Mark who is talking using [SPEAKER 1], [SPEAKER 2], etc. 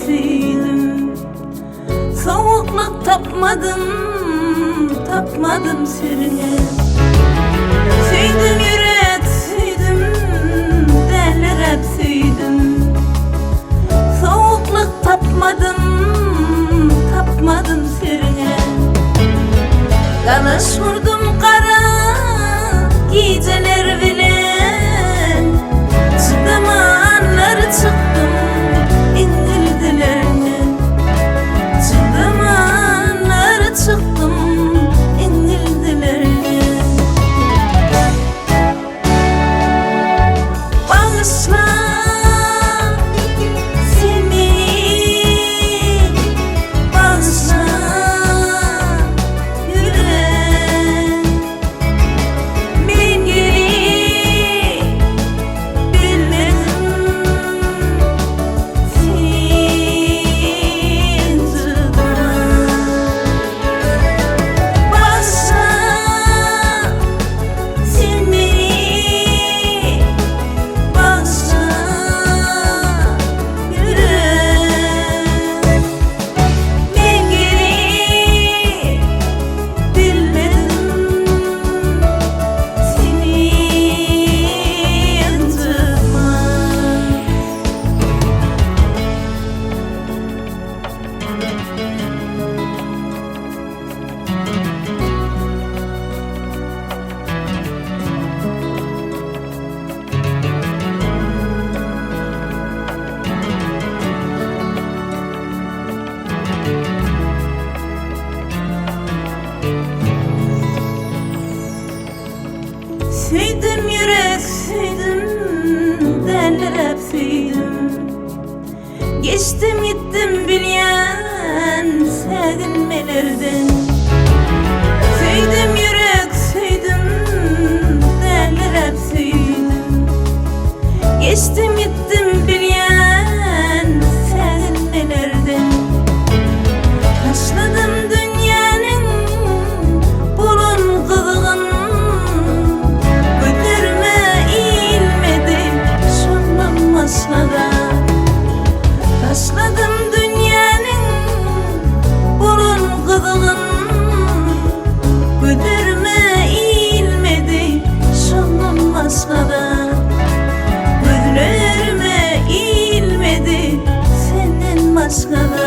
[SPEAKER 1] süydüm. Soğukluk tapmadım, tapmadım sirine. Süydüm yürek süydüm, derler hep süydüm. Soğukluk tapmadım, tapmadım sirine. Dalaş vurdum kara geceler bilen, çıdamanlar çıktım inildilerine. Çıdamanlar çıktım inildilerine. Bağışla seni, bağışla yürek. Ben geri bilmedim sen çıkma. Bağışla sen beni, bağışla yürek. Ben geri bilmedim seni çıkma. Süydüm yürek süydüm, derler hep süydüm. Geçtim gittim bilyen sevinmelerden. Süydüm yürek süydüm, derler hep süydüm. Geçtim gittim bilyen sevinmelerden. Taşladım dünyanın bulun kılığın. Götürme eğilmedi şundan başlara. Taşladım dünyanın bulun kılığın. Götürme eğilmedi şundan başlara. Gözlerime eğilmedi senden başkara.